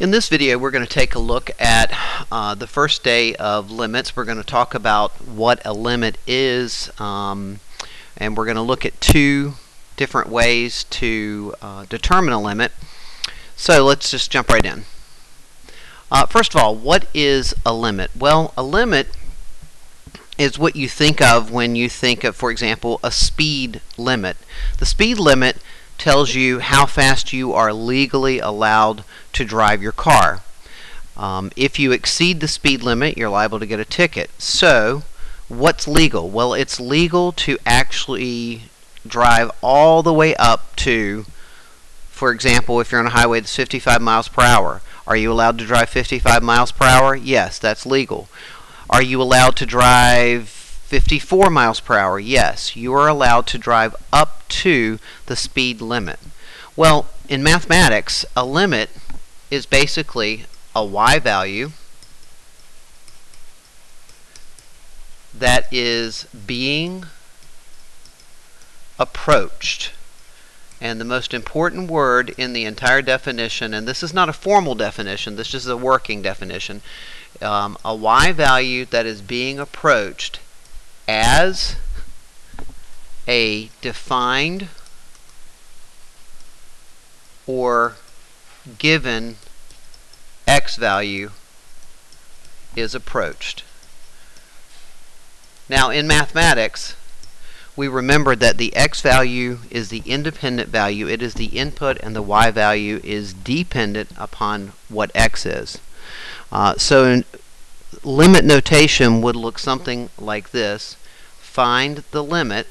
In this video, we're going to take a look at the first day of limits. We're going to talk about what a limit is, and we're going to look at two different ways to determine a limit. So let's just jump right in. First of all, what is a limit? Well, a limit is what you think of when you think of, for example, a speed limit. The speed limit tells you how fast you are legally allowed to drive your car. If you exceed the speed limit, you're liable to get a ticket. So, what's legal? Well, it's legal to actually drive all the way up to, for example, if you're on a highway that's 55 miles per hour. Are you allowed to drive 55 miles per hour? Yes, that's legal. Are you allowed to drive 54 miles per hour? Yes, you are allowed to drive up to the speed limit. Well, in mathematics, a limit is basically a y value that is being approached. And the most important word in the entire definition, and this is not a formal definition, this is a working definition, a y value that is being approached as a defined or given x value is approached. Now, in mathematics, we remember that the x value is the independent value. It is the input, and the y value is dependent upon what x is. So in limit notation would look something like this. Find the limit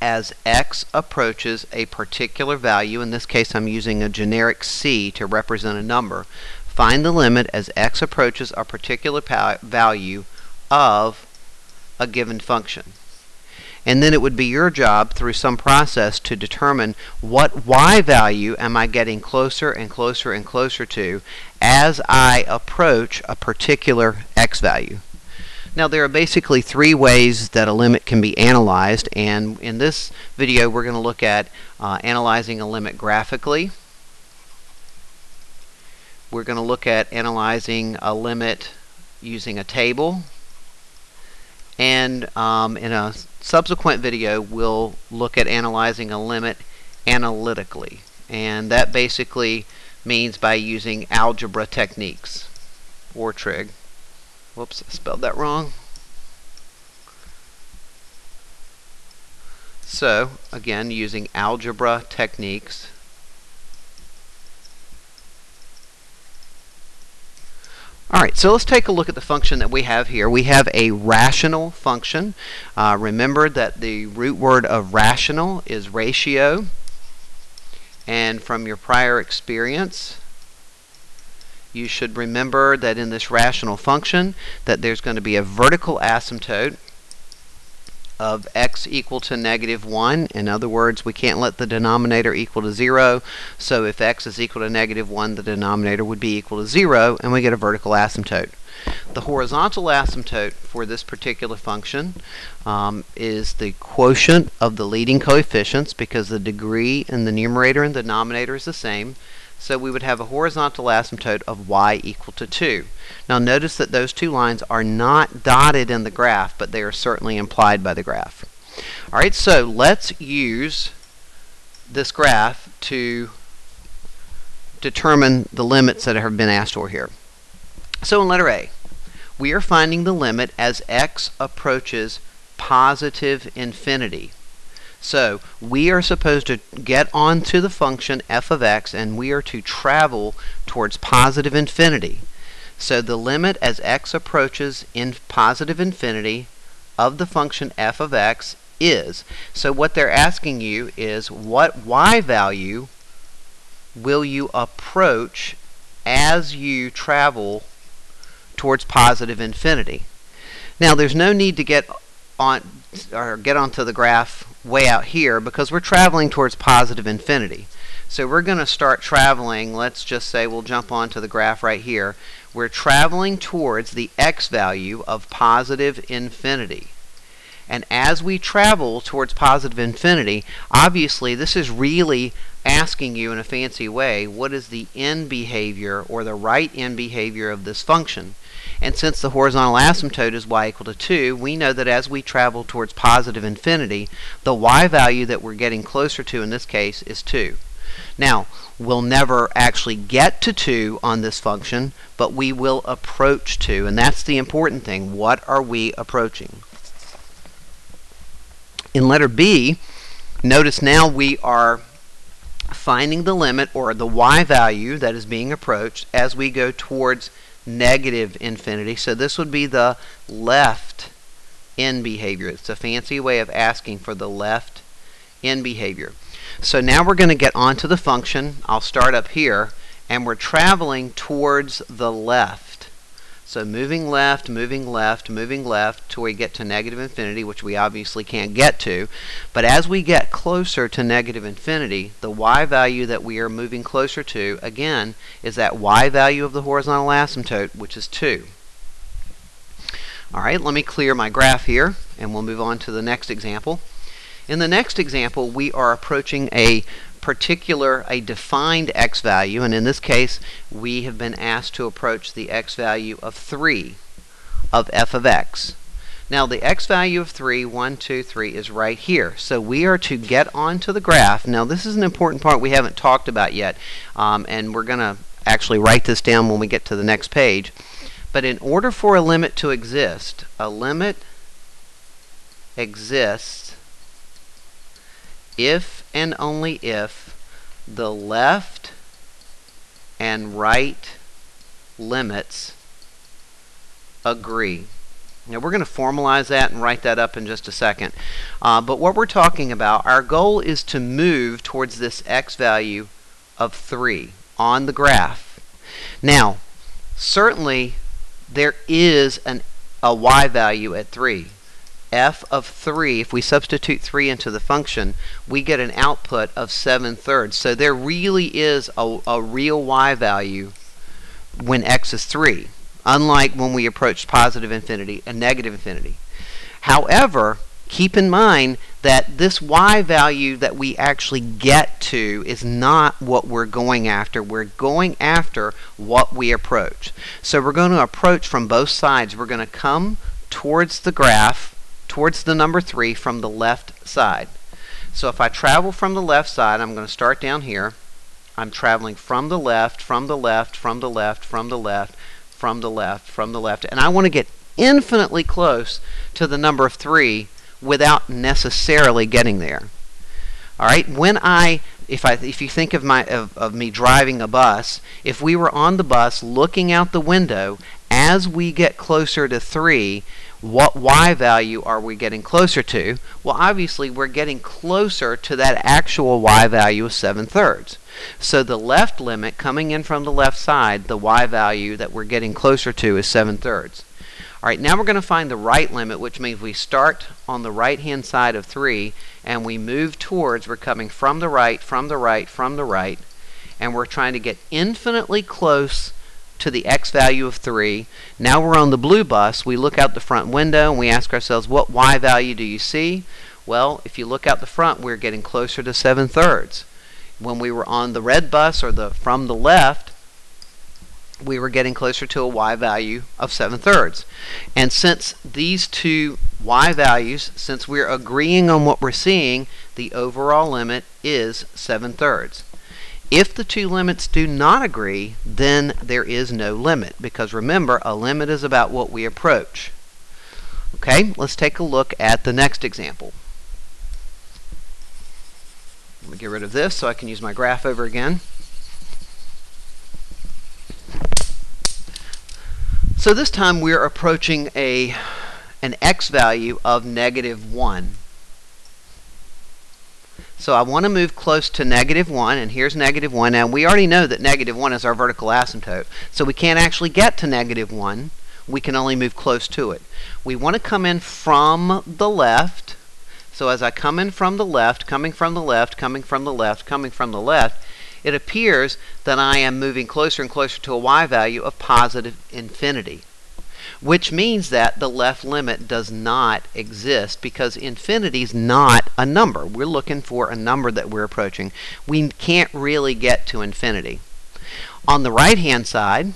as x approaches a particular value. In this case, I'm using a generic c to represent a number. Find the limit as x approaches a particular value of a given function. And then it would be your job through some process to determine what y value am I getting closer and closer and closer to as I approach a particular x value. Now, there are basically three ways that a limit can be analyzed, and in this video we're going to look at analyzing a limit graphically. We're going to look at analyzing a limit using a table, and in a subsequent video we'll look at analyzing a limit analytically, and that basically means by using algebra techniques or trig. Whoops, I spelled that wrong. So, again, using algebra techniques. Alright, so let's take a look at the function that we have here. We have a rational function. Remember that the root word of rational is ratio. And from your prior experience, you should remember that in this rational function that there's going to be a vertical asymptote of x equal to -1. In other words, we can't let the denominator equal to 0. So if x is equal to -1, the denominator would be equal to 0, and we get a vertical asymptote. The horizontal asymptote for this particular function is the quotient of the leading coefficients, because the degree in the numerator and the denominator is the same. So we would have a horizontal asymptote of y equal to 2. Now notice that those two lines are not dotted in the graph, but they are certainly implied by the graph. Alright, so let's use this graph to determine the limits that have been asked for here. So in letter A, we are finding the limit as x approaches positive infinity. So we are supposed to get onto the function f of x, and we are to travel towards positive infinity. So the limit as x approaches in positive infinity of the function f of x is. So what they're asking you is, what y value will you approach as you travel towards positive infinity? Now, there's no need to get onto the graph way out here, because we're traveling towards positive infinity. So we're going to start traveling. Let's just say we'll jump onto the graph right here. We're traveling towards the x value of positive infinity. And as we travel towards positive infinity, obviously this is really asking you in a fancy way, what is the end behavior or the right end behavior of this function? And since the horizontal asymptote is y equal to 2, we know that as we travel towards positive infinity, the y value that we're getting closer to in this case is 2. Now, we'll never actually get to 2 on this function, but we will approach 2, and that's the important thing. What are we approaching? In letter B, notice now we are finding the limit or the y value that is being approached as we go towards negative infinity. So this would be the left end behavior. It's a fancy way of asking for the left end behavior. So now we're going to get onto the function. I'll start up here, and we're traveling towards the left. So moving left, moving left, moving left till we get to negative infinity, which we obviously can't get to. But as we get closer to negative infinity, the y value that we are moving closer to, again, is that y value of the horizontal asymptote, which is 2. Alright, let me clear my graph here, and we'll move on to the next example. In the next example, we are approaching a defined x value, and in this case we have been asked to approach the x value of 3 of f of x. Now the x value of 3, 1, 2, 3 is right here. So we are to get onto the graph. Now this is an important part we haven't talked about yet, and we're going to actually write this down when we get to the next page. But in order for a limit to exist, a limit exists if and only if the left and right limits agree. Now we're going to formalize that and write that up in just a second. But what we're talking about, our goal is to move towards this x value of 3 on the graph. Now, certainly there is a y value at 3. F of 3, if we substitute 3 into the function, we get an output of 7/3. So there really is a real y value when x is 3, unlike when we approach positive infinity and negative infinity. However, keep in mind that this y value that we actually get to is not what we're going after. We're going after what we approach. So we're going to approach from both sides. We're going to come towards the graph, towards the number 3 from the left side. So if I travel from the left side, I'm going to start down here. I'm traveling from the left, from the left, from the left, from the left, from the left, from the left, and I want to get infinitely close to the number of 3 without necessarily getting there. All right, if you think of me driving a bus, if we were on the bus looking out the window, as we get closer to 3, what y value are we getting closer to? Well, obviously we're getting closer to that actual y value of 7/3. So the left limit coming in from the left side, the y value that we're getting closer to is 7/3. All right, now we're going to find the right limit, which means we start on the right hand side of 3 and we move towards, we're coming from the right, from the right, from the right, and we're trying to get infinitely close to the x value of 3. Now we're on the blue bus. We look out the front window and we ask ourselves, what y value do you see? Well, if you look out the front, we're getting closer to 7/3. When we were on the red bus or from the left, we were getting closer to a y value of 7/3. And since these two y values, since we're agreeing on what we're seeing, the overall limit is 7/3. If the two limits do not agree, then there is no limit, because remember, a limit is about what we approach. Okay, let's take a look at the next example. Let me get rid of this so I can use my graph over again. So this time we're approaching an x value of -1. So I want to move close to -1, and here's -1. Now we already know that -1 is our vertical asymptote, so we can't actually get to -1. We can only move close to it. We want to come in from the left. So as I come in from the left, coming from the left, coming from the left, coming from the left, it appears that I am moving closer and closer to a y value of positive infinity. which means that the left limit does not exist because infinity is not a number. We're looking for a number that we're approaching. We can't really get to infinity. On the right-hand side,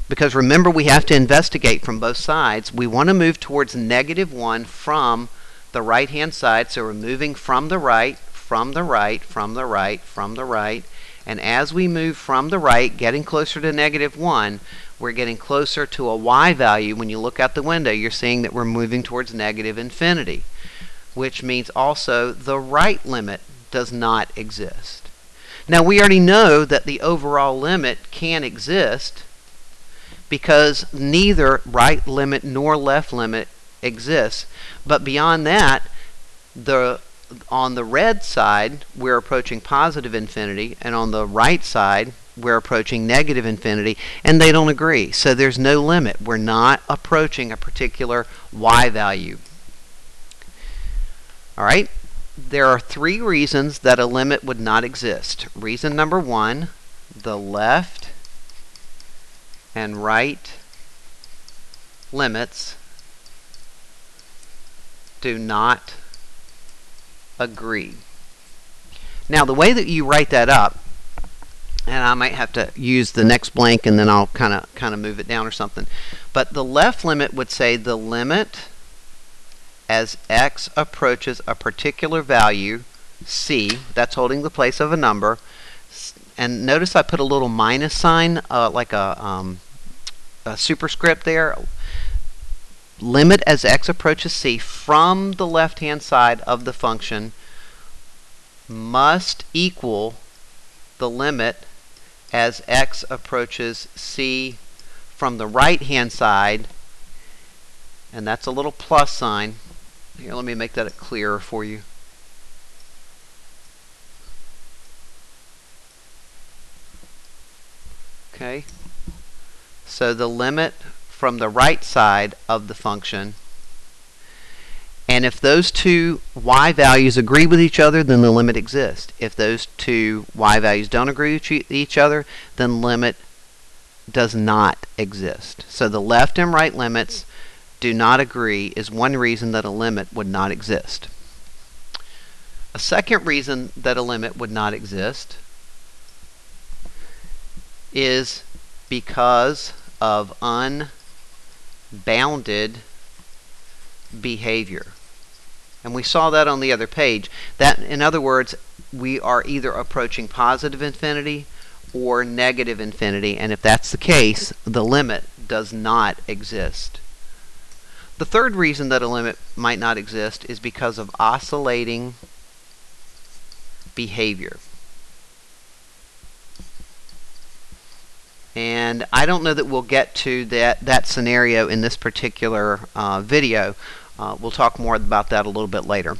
because remember we have to investigate from both sides, we want to move towards -1 from the right-hand side. So we're moving from the right, from the right, from the right, from the right. And as we move from the right, getting closer to -1, we're getting closer to a y value. When you look out the window, you're seeing that we're moving towards negative infinity, which means also the right limit does not exist. Now, we already know that the overall limit can exist because neither right limit nor left limit exists. But beyond that, on the red side, we're approaching positive infinity, and on the right side, we're approaching negative infinity, and they don't agree. So there's no limit. We're not approaching a particular y value. All right? There are 3 reasons that a limit would not exist. Reason number 1, the left and right limits do not agree. Now, the way that you write that up, and I might have to use the next blank and then I'll kind of move it down or something, but the left limit would say the limit as x approaches a particular value, c, that's holding the place of a number, and notice I put a little minus sign, like a superscript there. Limit as x approaches c from the left-hand side of the function must equal the limit as x approaches c from the right-hand side, and that's a little plus sign. Here, let me make that clearer for you. Okay, so the limit from the right side of the function, and if those two y values agree with each other, then the limit exists. If those two y values don't agree with each other, then limit does not exist. So the left and right limits do not agree is one reason that a limit would not exist. A second reason that a limit would not exist is because of unbounded behavior. And we saw that on the other page. That, in other words, we are either approaching positive infinity or negative infinity, and if that's the case, the limit does not exist. The third reason that a limit might not exist is because of oscillating behavior. And I don't know that we'll get to that scenario in this particular video. We'll talk more about that a little bit later.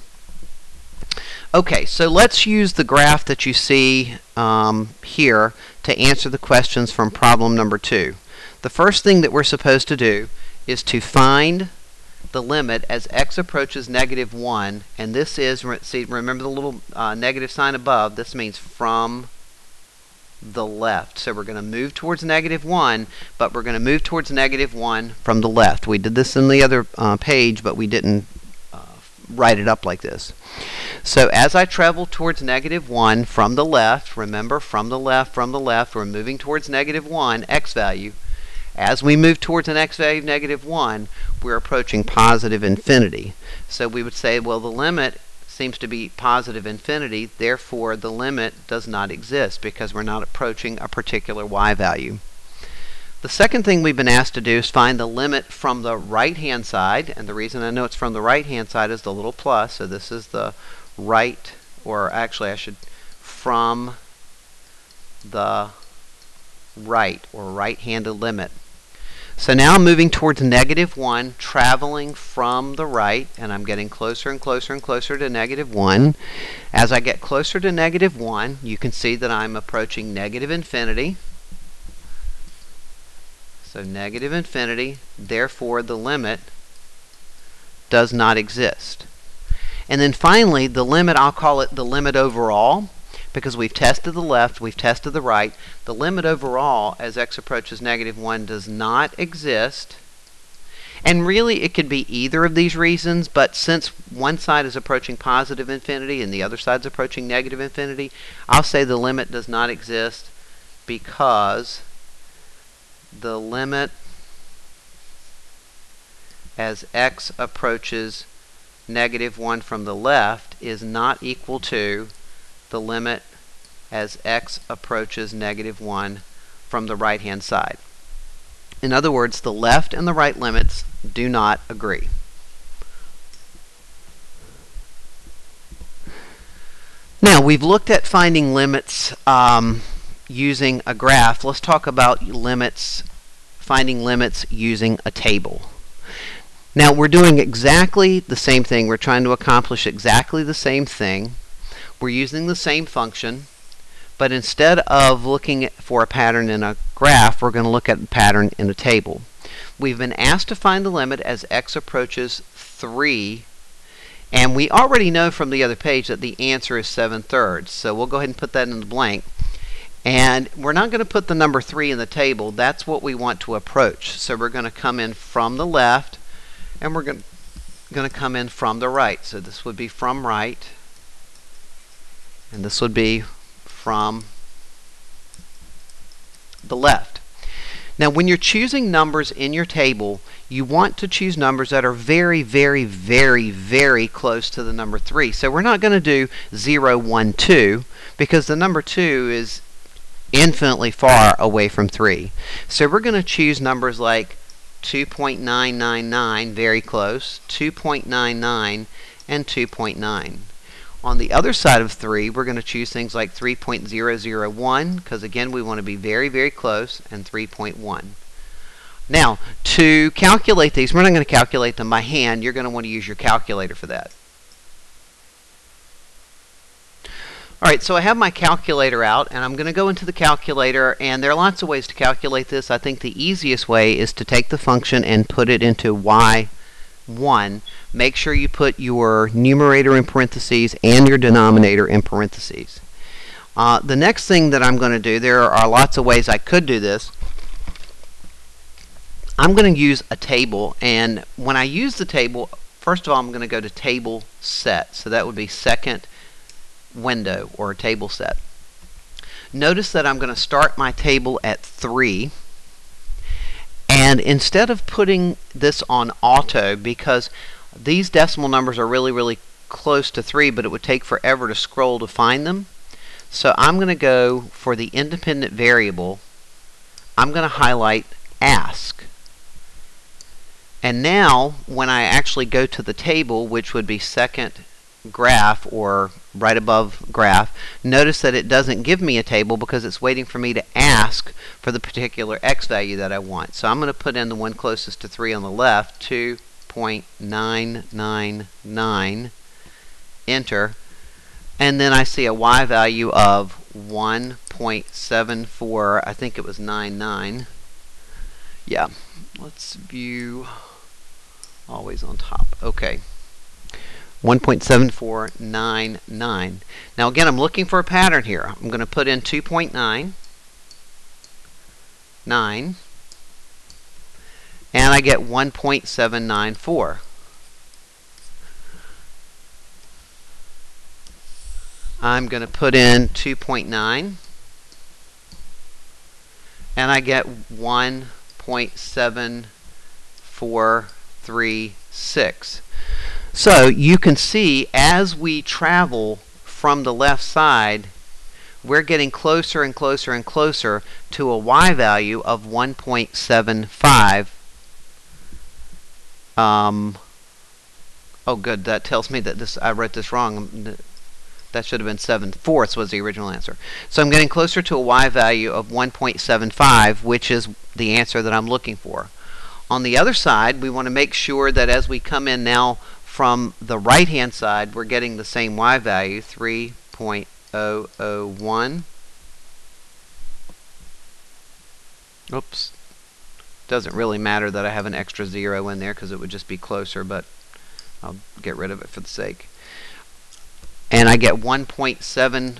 Okay, so let's use the graph that you see here to answer the questions from problem number 2. The first thing that we're supposed to do is to find the limit as x approaches -1, and this is, see, remember the little negative sign above, this means from the left. So we're going to move towards -1, but we're going to move towards -1 from the left. We did this in the other page, but we didn't write it up like this. So as I travel towards -1 from the left, remember, from the left, we're moving towards -1, x value. As we move towards an x value of -1, we're approaching positive infinity. So we would say, well, the limit seems to be positive infinity, therefore the limit does not exist because we're not approaching a particular y value. The second thing we've been asked to do is find the limit from the right-hand side, and the reason I know it's from the right-hand side is the little plus, so this is the right, or actually I should, from the right, or right-handed limit. So now I'm moving towards -1, traveling from the right, and I'm getting closer and closer and closer to -1. As I get closer to -1, you can see that I'm approaching negative infinity. So negative infinity, therefore the limit does not exist. And then finally, the limit, I'll call it the limit overall, because we've tested the left, we've tested the right. The limit overall as x approaches -1 does not exist. And really, it could be either of these reasons, but since one side is approaching positive infinity and the other side is approaching negative infinity, I'll say the limit does not exist because the limit as x approaches -1 from the left is not equal to the limit as x approaches -1 from the right-hand side. In other words, the left and the right limits do not agree. Now, we've looked at finding limits using a graph. Let's talk about finding limits using a table. Now, we're doing exactly the same thing. We're trying to accomplish exactly the same thing. We're using the same function, but instead of looking for a pattern in a graph, we're going to look at a pattern in a table. We've been asked to find the limit as x approaches 3, and we already know from the other page that the answer is 7/3. So we'll go ahead and put that in the blank. And we're not going to put the number 3 in the table. That's what we want to approach. So we're going to come in from the left, and we're going to come in from the right. So this would be from right, and this would be from the left. Now, when you're choosing numbers in your table, you want to choose numbers that are very, very, very, very close to the number 3. So we're not going to do 0, 1, 2 because the number 2 is infinitely far away from 3. So we're going to choose numbers like 2.999, very close, 2.99, and 2.9. On the other side of 3, we're going to choose things like 3.001, because again, we want to be very, very close, and 3.1. Now, to calculate these, we're not going to calculate them by hand. You're going to want to use your calculator for that. Alright, so I have my calculator out, and I'm going to go into the calculator, and there are lots of ways to calculate this. I think the easiest way is to take the function and put it into y1. Make sure you put your numerator in parentheses and your denominator in parentheses. The next thing that I'm going to do, there are lots of ways I could do this. I'm going to use a table, and when I use the table, first of all, I'm going to go to table set. So that would be second window or table set. Notice that I'm going to start my table at 3. And instead of putting this on auto, because these decimal numbers are really, really close to 3, but it would take forever to scroll to find them. So I'm going to go for the independent variable. I'm going to highlight ask. And now, when I actually go to the table, which would be second graph or right above graph, notice that it doesn't give me a table because it's waiting for me to ask for the particular x value that I want. So I'm going to put in the one closest to 3 on the left, 2.999, enter, and then I see a y value of 1.74, I think it was 99. Yeah, let's view always on top. Okay. 1.7499. Now again, I'm looking for a pattern here. I'm going to put in 2.99, and I get 1.794. I'm going to put in 2.9, and I get 1.7436. So you can see as we travel from the left side, we're getting closer and closer and closer to a y value of 1.75. Oh good, that tells me that I wrote this wrong. That should have been 7/4 was the original answer. So I'm getting closer to a y value of 1.75, which is the answer that I'm looking for. On the other side, we want to make sure that as we come in now from the right hand side, we're getting the same y value, 3.001. Oops. Doesn't really matter that I have an extra 0 in there because it would just be closer, but I'll get rid of it for the sake. And I get 1.74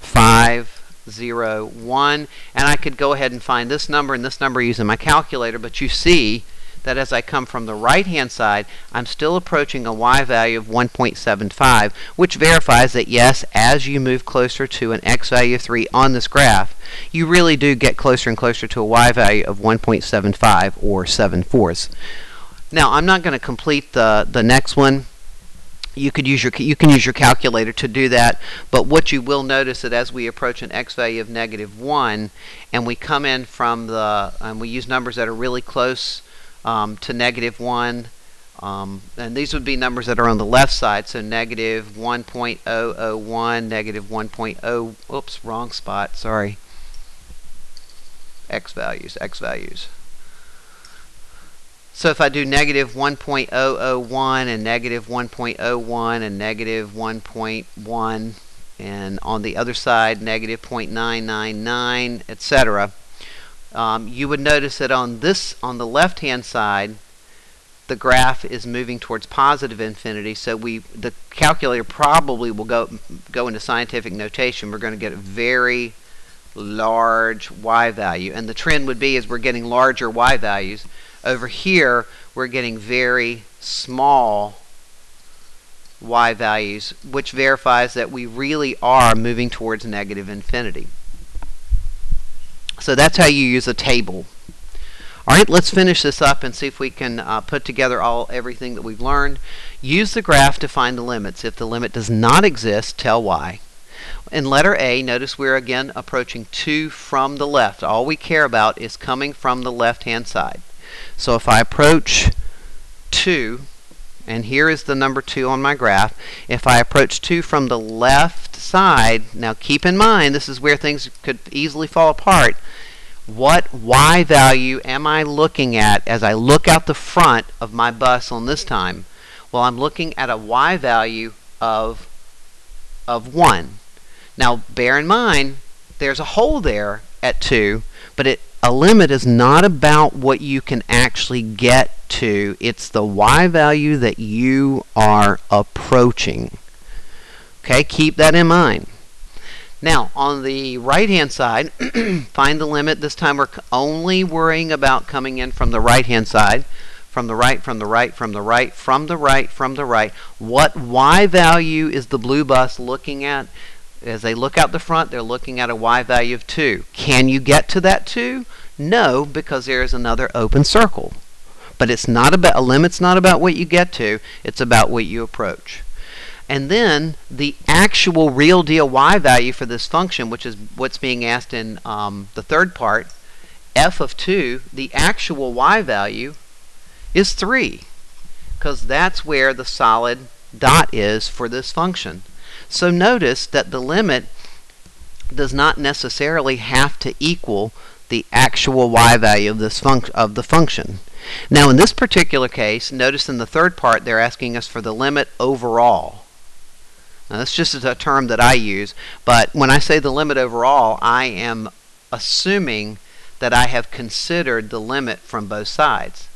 5, 0, 1, and I could go ahead and find this number and this number using my calculator, but you see that as I come from the right hand side, I'm still approaching a y value of 1.75, which verifies that yes, as you move closer to an x value of 3 on this graph, you really do get closer and closer to a y value of 1.75 or 7/4. Now I'm not going to complete the next one. You can use your calculator to do that, but what you will notice that as we approach an x value of -1 and we come in from and we use numbers that are really close to -1, and these would be numbers that are on the left side, so -1.001, -1.0, oops, wrong spot, sorry, x values. So if I do -1.001 and -1.01 and -1.1, and on the other side -0.999, etc., you would notice that on the left hand side the graph is moving towards positive infinity, so the calculator probably will go into scientific notation. We're going to get a very large y value, and the trend would be as we're getting larger y values. Over here we're getting very small y values, which verifies that we really are moving towards negative infinity. So that's how you use a table. Alright, let's finish this up and see if we can put together everything that we've learned. Use the graph to find the limits. If the limit does not exist, tell why. In letter A, notice we're again approaching 2 from the left. All we care about is coming from the left hand side. So if I approach 2, and here is the number 2 on my graph, if I approach 2 from the left side, now keep in mind this is where things could easily fall apart. What y value am I looking at as I look out the front of my bus on this time? Well, I'm looking at a y value of 1. Now bear in mind there's a hole there at 2, but a limit is not about what you can actually get to. It's the y value that you are approaching. Okay, keep that in mind. Now, on the right-hand side, find the limit. This time we're only worrying about coming in from the right-hand side. From the right, from the right, from the right, from the right, from the right. What y value is the blue bus looking at? As they look out the front, they're looking at a y value of 2. Can you get to that 2? No, because there is another open circle. But it's not about, a limit's not about what you get to, it's about what you approach. And then the actual real deal y value for this function, which is what's being asked in the third part, f of 2, the actual y value is 3, because that's where the solid dot is for this function. So notice that the limit does not necessarily have to equal the actual y value of the function. Now in this particular case, notice in the third part they're asking us for the limit overall. Now that's just a term that I use, but when I say the limit overall, I am assuming that I have considered the limit from both sides.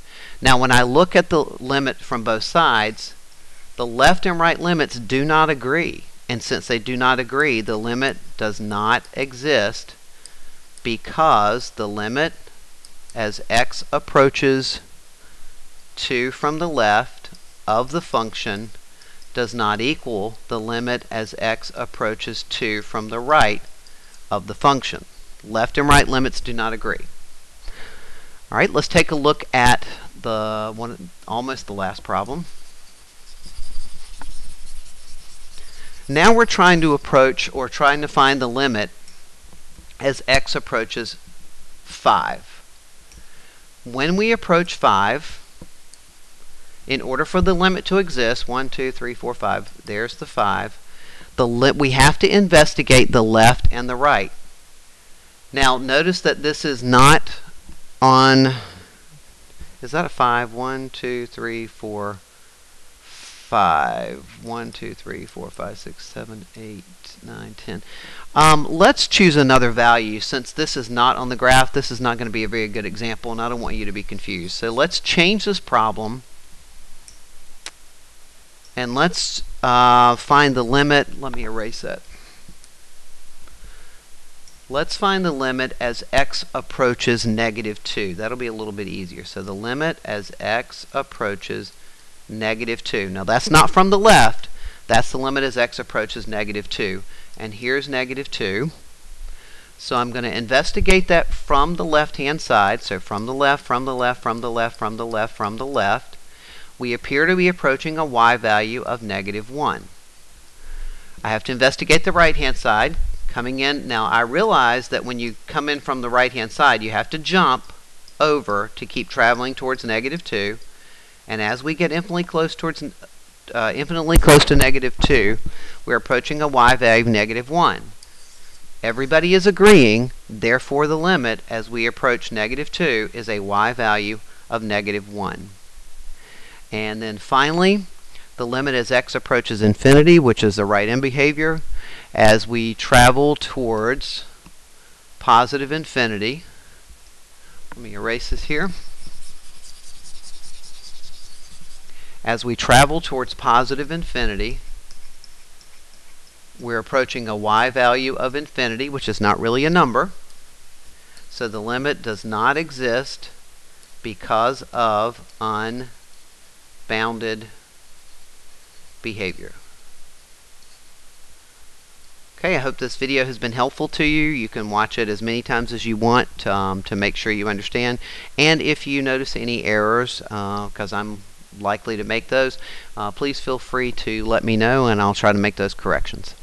Now when I look at the limit from both sides, the left and right limits do not agree. And since they do not agree, the limit does not exist, because the limit as x approaches 2 from the left of the function does not equal the limit as x approaches 2 from the right of the function. Left and right limits do not agree. Alright, let's take a look at almost the last problem. Now we're trying to approach, or trying to find the limit as x approaches 5. When we approach 5, in order for the limit to exist, 1, 2, 3, 4, 5, there's the 5, we have to investigate the left and the right. Now notice that this is not on, is that a 5? 1, 2, 3, 4, 5. 1, 2, 3, 4, 5, 6, 7, 8, 9, 10. Let's choose another value. Since this is not on the graph, this is not going to be a very good example, and I don't want you to be confused. So let's change this problem, and let's find the limit. Let me erase that. Let's find the limit as x approaches negative 2. That'll be a little bit easier. So the limit as x approaches negative 2. Now that's not from the left. That's the limit as x approaches negative 2. And here's negative 2. So I'm going to investigate that from the left-hand side. So from the left, from the left, from the left, from the left, from the left. We appear to be approaching a y value of negative 1. I have to investigate the right-hand side. Coming in, now I realize that when you come in from the right-hand side, you have to jump over to keep traveling towards negative 2. And as we get infinitely close to negative 2, we're approaching a y value of negative 1. Everybody is agreeing, therefore the limit as we approach negative 2 is a y value of negative 1. And then finally, the limit as x approaches infinity, which is the right-hand behavior, as we travel towards positive infinity. Let me erase this here. As we travel towards positive infinity, we're approaching a y value of infinity, which is not really a number. So the limit does not exist because of unbounded behavior. Okay, I hope this video has been helpful to you. You can watch it as many times as you want to make sure you understand. And if you notice any errors, because I'm likely to make those, please feel free to let me know and I'll try to make those corrections.